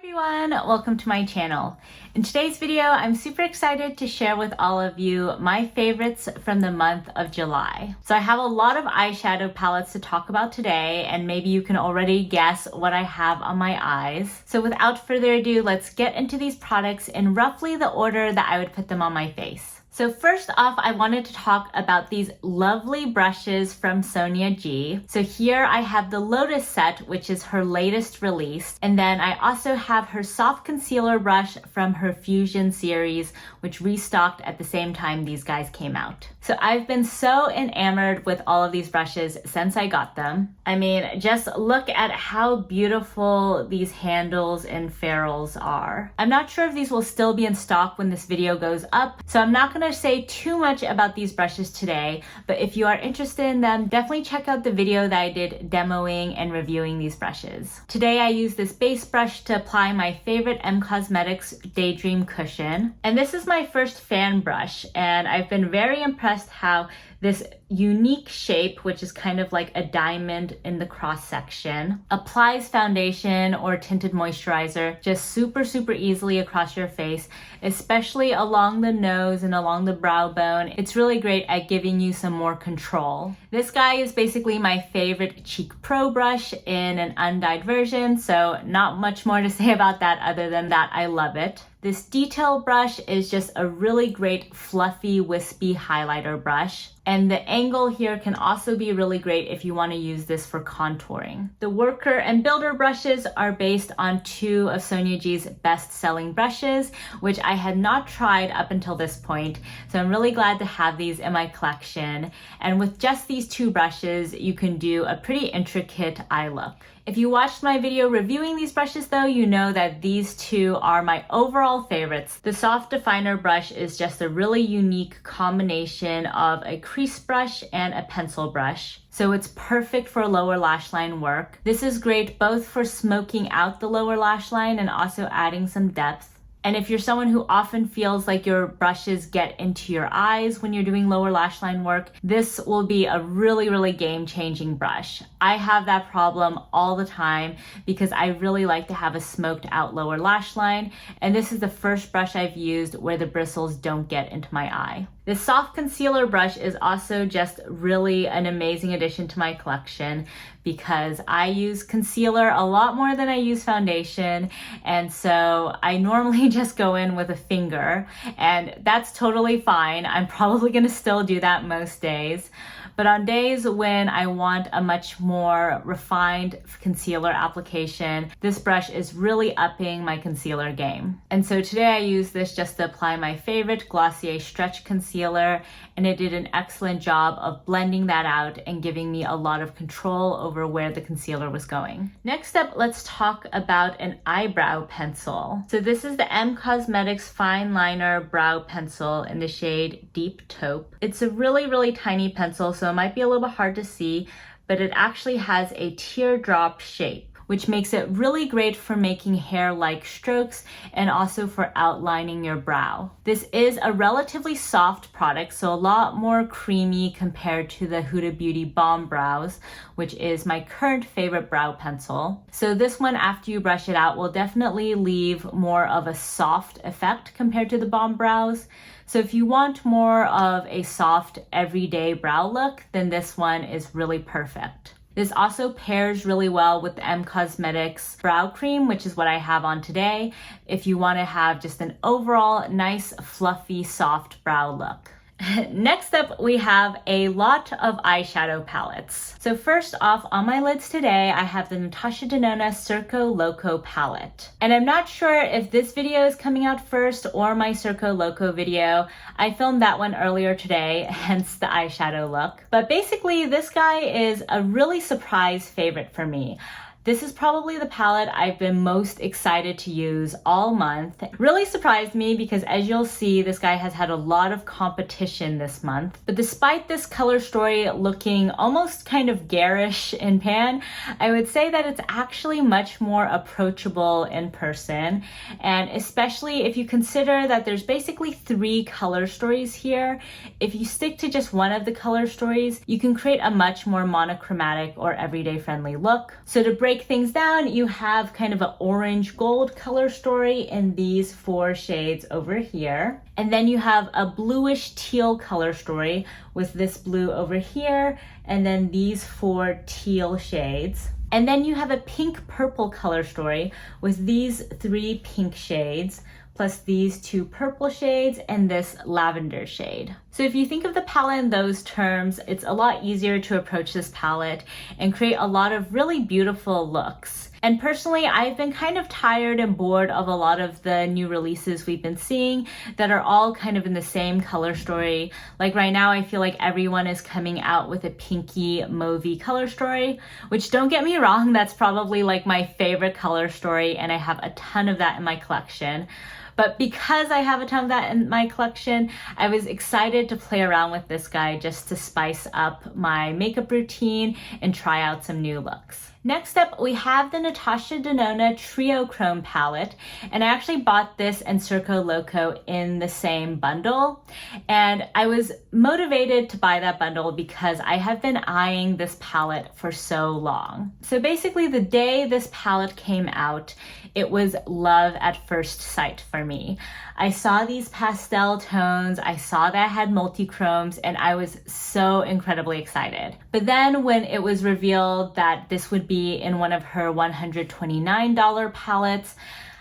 everyone, welcome to my channel. In today's video, I'm super excited to share with all of you my favorites from the month of July. So I have a lot of eyeshadow palettes to talk about today, and maybe you can already guess what I have on my eyes. So without further ado, let's get into these products in roughly the order that I would put them on my face. So first off, I wanted to talk about these lovely brushes from Sonia G. So here I have the Lotus Set, which is her latest release. And then I also have her soft concealer brush from her Fusion series, which restocked at the same time these guys came out. So I've been so enamored with all of these brushes since I got them. I mean, just look at how beautiful these handles and ferrules are. I'm not sure if these will still be in stock when this video goes up, so I'm not going to say too much about these brushes today, but if you are interested in them, definitely check out the video that I did demoing and reviewing these brushes. Today I use this base brush to apply my favorite Cosmetics Daydream cushion, and this is my first fan brush, and I've been very impressed how this unique shape, which is kind of like a diamond in the cross section, applies foundation or tinted moisturizer just super easily across your face, especially along the nose and along the brow bone. It's really great at giving you some more control. This guy is basically my favorite cheek pro brush in an undyed version, so not much more to say about that other than that I love it. This detail brush is just a really great fluffy wispy highlighter brush. And the angle here can also be really great if you want to use this for contouring. The Worker and Builder brushes are based on two of Sonia G's best-selling brushes, which I had not tried up until this point. So I'm really glad to have these in my collection. And with just these two brushes, you can do a pretty intricate eye look. If you watched my video reviewing these brushes though, you know that these two are my overall favorites. The Soft Definer brush is just a really unique combination of a crease brush and a pencil brush. So it's perfect for lower lash line work. This is great both for smoking out the lower lash line and also adding some depth. And if you're someone who often feels like your brushes get into your eyes when you're doing lower lash line work, this will be a really game-changing brush. I have that problem all the time because I really like to have a smoked out lower lash line, and this is the first brush I've used where the bristles don't get into my eye. This soft concealer brush is also just really an amazing addition to my collection because I use concealer a lot more than I use foundation, and so I normally just go in with a finger, and that's totally fine. I'm probably gonna still do that most days. But on days when I want a much more refined concealer application, this brush is really upping my concealer game. And so today I use this just to apply my favorite Glossier Stretch Concealer, and it did an excellent job of blending that out and giving me a lot of control over where the concealer was going. Next up, let's talk about an eyebrow pencil. So this is the Cosmetics Fine Liner Brow Pencil in the shade Deep Taupe. It's a really tiny pencil, so it might be a little bit hard to see, but it actually has a teardrop shape, which makes it really great for making hair-like strokes and also for outlining your brow. This is a relatively soft product, so a lot more creamy compared to the Huda Beauty Balm Brows, which is my current favorite brow pencil. So this one, after you brush it out, will definitely leave more of a soft effect compared to the Balm Brows. So if you want more of a soft everyday brow look, then this one is really perfect. This also pairs really well with the Cosmetics Brow Cream, which is what I have on today, if you want to have just an overall nice, fluffy, soft brow look. Next up, we have a lot of eyeshadow palettes. So first off, on my lids today, I have the Natasha Denona Circo Loco palette. And I'm not sure if this video is coming out first or my Circo Loco video. I filmed that one earlier today, hence the eyeshadow look. But basically, this guy is a really surprise favorite for me. This is probably the palette I've been most excited to use all month. It really surprised me because, as you'll see, this guy has had a lot of competition this month. But despite this color story looking almost kind of garish in pan, I would say that it's actually much more approachable in person. And especially if you consider that there's basically 3 color stories here, if you stick to just one of the color stories, you can create a much more monochromatic or everyday friendly look. So to break break things down, you have kind of an orange gold color story in these 4 shades over here. And then you have a bluish teal color story with this blue over here, and then these 4 teal shades. And then you have a pink purple color story with these 3 pink shades, plus these 2 purple shades and this lavender shade. So if you think of the palette in those terms, it's a lot easier to approach this palette and create a lot of really beautiful looks. And personally, I've been kind of tired and bored of a lot of the new releases we've been seeing that are all kind of in the same color story. Like right now, I feel like everyone is coming out with a pinky mauvey color story, which, don't get me wrong, that's probably like my favorite color story, and I have a ton of that in my collection. But because I have a ton of that in my collection, I was excited to play around with this guy just to spice up my makeup routine and try out some new looks. Next up, we have the Natasha Denona Triochrome palette, and I actually bought this and Circo Loco in the same bundle, and I was motivated to buy that bundle because I have been eyeing this palette for so long. So basically, the day this palette came out, it was love at first sight for me. I saw these pastel tones, I saw that I had multi-chromes, and I was so incredibly excited. But then when it was revealed that this would be in one of her $129 palettes,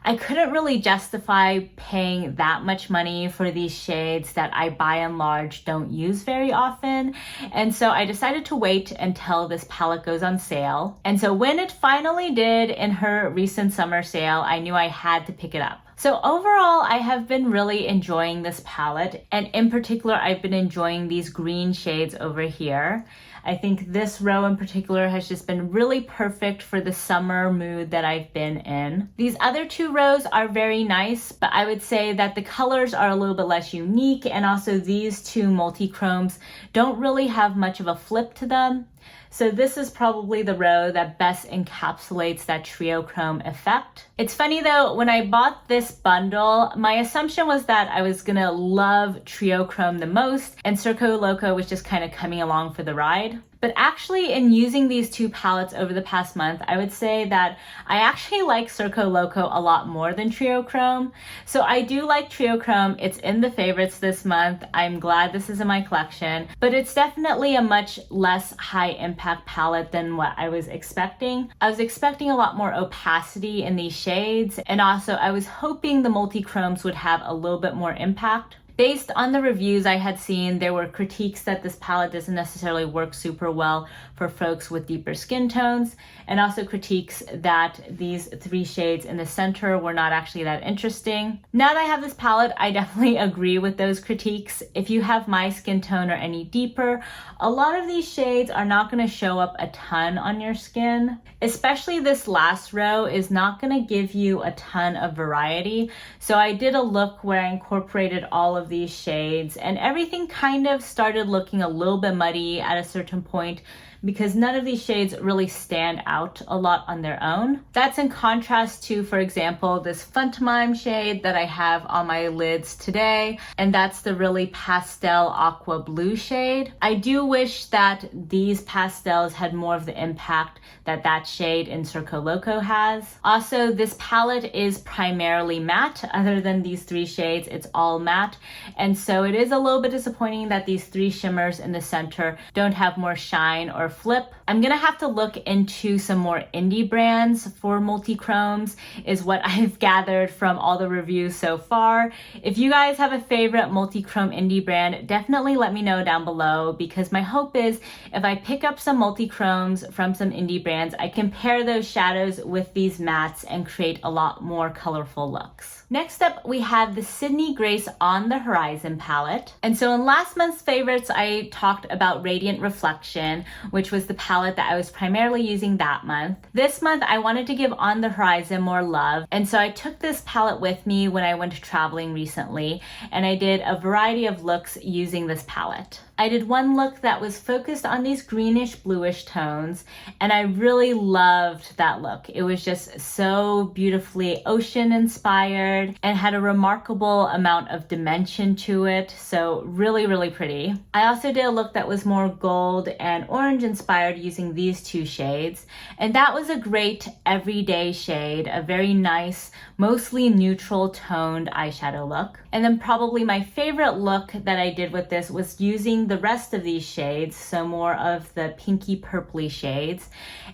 I couldn't really justify paying that much money for these shades that I by and large don't use very often. And so I decided to wait until this palette goes on sale. And so when it finally did in her recent summer sale, I knew I had to pick it up. So overall, I have been really enjoying this palette, and in particular, I've been enjoying these green shades over here. I think this row in particular has just been really perfect for the summer mood that I've been in. These other 2 rows are very nice, but I would say that the colors are a little bit less unique, and also these 2 multi-chromes don't really have much of a flip to them. So this is probably the row that best encapsulates that Triochrome effect. It's funny though, when I bought this bundle, my assumption was that I was gonna love Triochrome the most, and Circo Loco was just kind of coming along for the ride. But actually, in using these 2 palettes over the past month, I would say that I actually like Circo Loco a lot more than Triochrome. So I do like Triochrome. It's in the favorites this month. I'm glad this is in my collection, but it's definitely a much less high impact palette than what I was expecting. I was expecting a lot more opacity in these shades, and also I was hoping the multi-chromes would have a little bit more impact. Based on the reviews I had seen, there were critiques that this palette doesn't necessarily work super well for folks with deeper skin tones, and also critiques that these 3 shades in the center were not actually that interesting. Now that I have this palette, I definitely agree with those critiques. If you have my skin tone or any deeper, a lot of these shades are not going to show up a ton on your skin. Especially this last row is not going to give you a ton of variety. So I did a look where I incorporated all of these shades, and everything kind of started looking a little bit muddy at a certain point because none of these shades really stand out a lot on their own. That's in contrast to, for example, this Funtamime shade that I have on my lids today, and that's the really pastel aqua blue shade. I do wish that these pastels had more of the impact that that shade in Circo Loco has. Also, this palette is primarily matte. Other than these 3 shades, it's all matte, and so it is a little bit disappointing that these 3 shimmers in the center don't have more shine or flip. I'm gonna have to look into some more indie brands for multi-chromes, is what I've gathered from all the reviews so far. If you guys have a favorite multi-chrome indie brand, definitely let me know down below, because my hope is if I pick up some multi-chromes from some indie brands, I can pair those shadows with these mattes and create a lot more colorful looks. Next up, we have the Sydney Grace On the Horizon palette. And so in last month's favorites, I talked about Radiant Reflection, which was the palette that I was primarily using that month. This month, I wanted to give On the Horizon more love. And so I took this palette with me when I went traveling recently, and I did a variety of looks using this palette. I did one look that was focused on these greenish bluish tones, and I really loved that look. It was just so beautifully ocean inspired and had a remarkable amount of dimension to it, so really, really pretty. I also did a look that was more gold and orange inspired using these two shades, and that was a great everyday shade, a very nice, mostly neutral toned eyeshadow look. And then probably my favorite look that I did with this was using the rest of these shades, so more of the pinky purpley shades.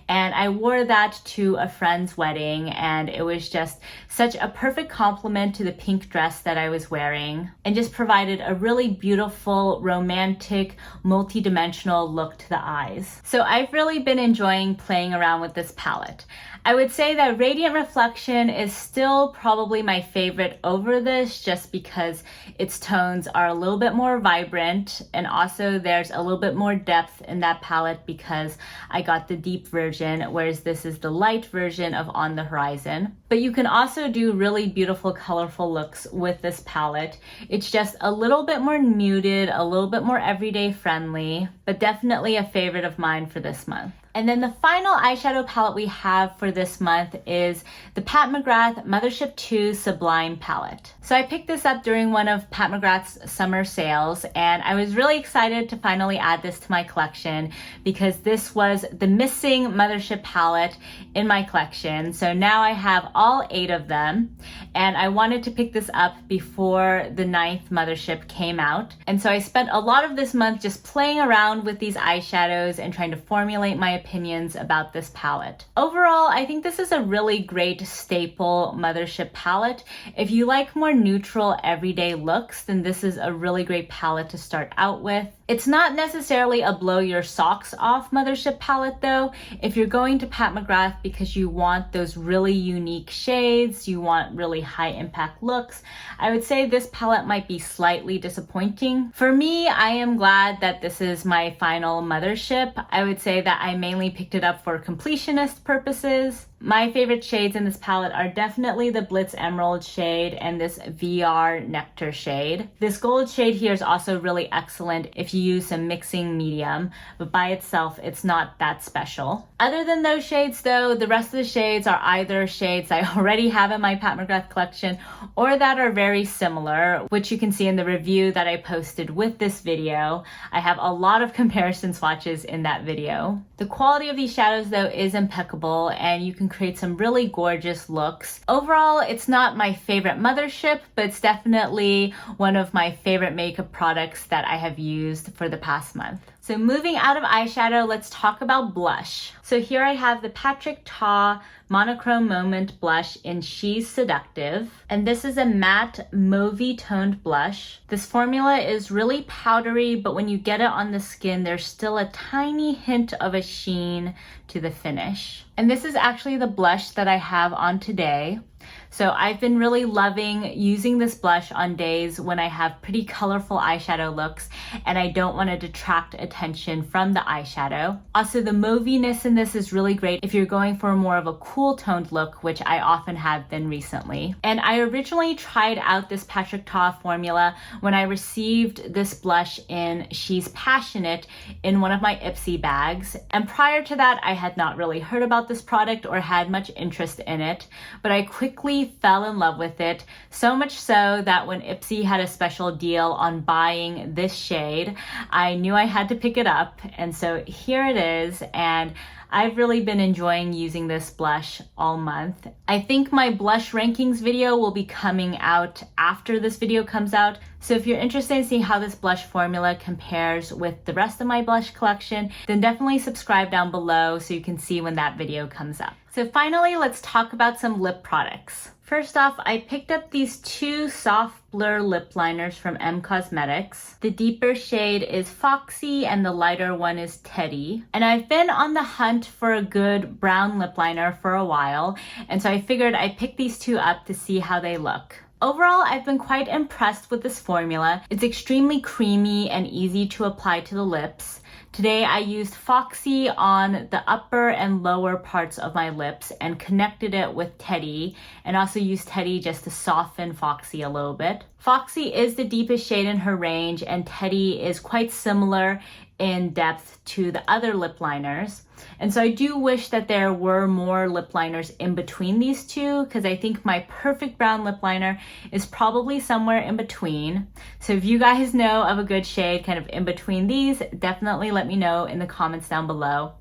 And I wore that to a friend's wedding, and it was just such a perfect complement to the pink dress that I was wearing, and just provided a really beautiful, romantic, multi-dimensional look to the eyes. So I've really been enjoying playing around with this palette. I would say that Radiant Reflection is still probably my favorite over this, just because its tones are a little bit more vibrant, and also there's a little bit more depth in that palette because I got the deep version, whereas this is the light version of On the Horizon. But you can also do really beautiful, colorful looks with this palette. It's just a little bit more muted, a little bit more everyday friendly, but definitely a favorite of mine for this month. And then the final eyeshadow palette we have for this month is the Pat McGrath Mothership 2 Sublime palette. So I picked this up during one of Pat McGrath's summer sales, and I was really excited to finally add this to my collection because this was the missing Mothership palette in my collection. So now I have all 8 of them, and I wanted to pick this up before the 9th Mothership came out. And so I spent a lot of this month just playing around with these eyeshadows and trying to formulate my opinions about this palette. Overall, I think this is a really great staple Mothership palette. If you like more neutral everyday looks, then this is a really great palette to start out with. It's not necessarily a blow your socks off Mothership palette though. If you're going to Pat McGrath because you want those really unique shades, you want really high impact looks, I would say this palette might be slightly disappointing. For me, I am glad that this is my final Mothership. I would say that I mainly picked it up for completionist purposes. My favorite shades in this palette are definitely the Blitz Emerald shade and this VR Nectar shade. This gold shade here is also really excellent if you use some mixing medium, but by itself, it's not that special. Other than those shades though, the rest of the shades are either shades I already have in my Pat McGrath collection or that are very similar, which you can see in the review that I posted with this video. I have a lot of comparison swatches in that video. The quality of these shadows though is impeccable, and you can create some really gorgeous looks. Overall, it's not my favorite Mothership, but it's definitely one of my favorite makeup products that I have used for the past month. So moving out of eyeshadow, let's talk about blush. So here I have the Patrick Ta Monochrome Moment blush in She's Seductive. And this is a matte mauvey toned blush. This formula is really powdery, but when you get it on the skin, there's still a tiny hint of a sheen to the finish. And this is actually the blush that I have on today. So I've been really loving using this blush on days when I have pretty colorful eyeshadow looks and I don't want to detract attention from the eyeshadow. Also, the mauviness in this is really great if you're going for more of a cool toned look, which I often have been recently. And I originally tried out this Patrick Ta formula when I received this blush in She's Passionate in one of my Ipsy bags. And prior to that, I had not really heard about this product or had much interest in it, but I quickly fell in love with it, so much so that when Ipsy had a special deal on buying this shade, I knew I had to pick it up, and so here it is, and I've really been enjoying using this blush all month. I think my blush rankings video will be coming out after this video comes out, so if you're interested in seeing how this blush formula compares with the rest of my blush collection, then definitely subscribe down below so you can see when that video comes up. So finally, let's talk about some lip products. First off, I picked up these 2 soft blur lip liners from M Cosmetics. The deeper shade is Foxy and the lighter one is Teddy. And I've been on the hunt for a good brown lip liner for a while, and so I figured I'd pick these 2 up to see how they look. Overall, I've been quite impressed with this formula. It's extremely creamy and easy to apply to the lips. Today I used Foxy on the upper and lower parts of my lips and connected it with Teddy, and also used Teddy just to soften Foxy a little bit. Foxy is the deepest shade in her range, and Teddy is quite similar in depth to the other lip liners. And so I do wish that there were more lip liners in between these two, because I think my perfect brown lip liner is probably somewhere in between. So if you guys know of a good shade kind of in between these, definitely let me know in the comments down below.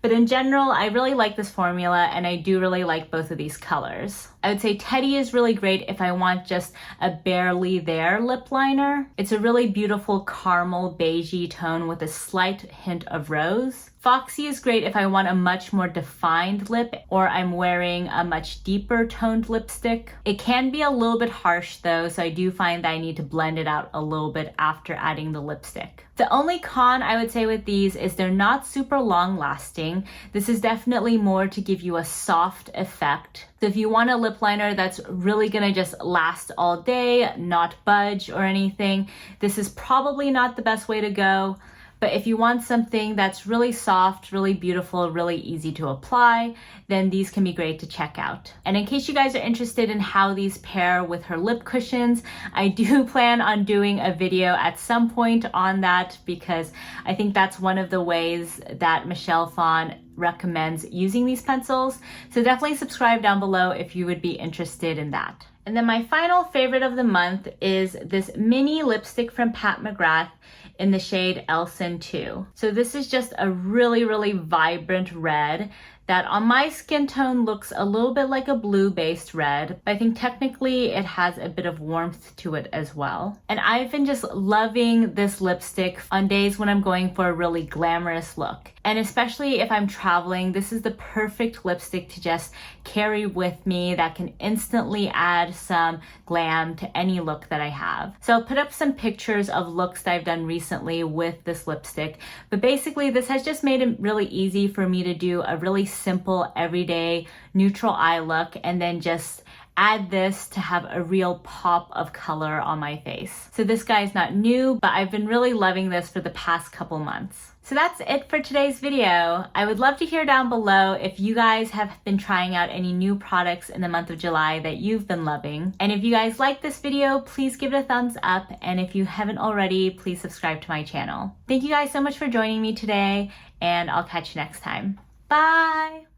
But in general, I really like this formula, and I do really like both of these colors. I would say Teddy is really great if I want just a barely there lip liner. It's a really beautiful caramel beigey tone with a slight hint of rose. Foxy is great if I want a much more defined lip, or I'm wearing a much deeper toned lipstick. It can be a little bit harsh though, so I do find that I need to blend it out a little bit after adding the lipstick. The only con I would say with these is they're not super long lasting. This is definitely more to give you a soft effect. So if you want a lip liner that's really gonna just last all day, not budge or anything, this is probably not the best way to go. But if you want something that's really soft, really beautiful, really easy to apply, then these can be great to check out. And in case you guys are interested in how these pair with her lip cushions, I do plan on doing a video at some point on that, because I think that's one of the ways that Michelle Phan recommends using these pencils. So definitely subscribe down below if you would be interested in that. And then my final favorite of the month is this mini lipstick from Pat McGrath in the shade Elson 2. So this is just a really, really vibrant red that on my skin tone looks a little bit like a blue-based red, but I think technically it has a bit of warmth to it as well. And I've been just loving this lipstick on days when I'm going for a really glamorous look. And especially if I'm traveling, this is the perfect lipstick to just carry with me that can instantly add some glam to any look that I have. So I'll put up some pictures of looks that I've done recently with this lipstick, but basically this has just made it really easy for me to do a really simple everyday neutral eye look, and then just add this to have a real pop of color on my face. So this guy is not new, but I've been really loving this for the past couple months. So that's it for today's video. I would love to hear down below if you guys have been trying out any new products in the month of July that you've been loving. And if you guys like this video, please give it a thumbs up. And if you haven't already, please subscribe to my channel. Thank you guys so much for joining me today, and I'll catch you next time. Bye!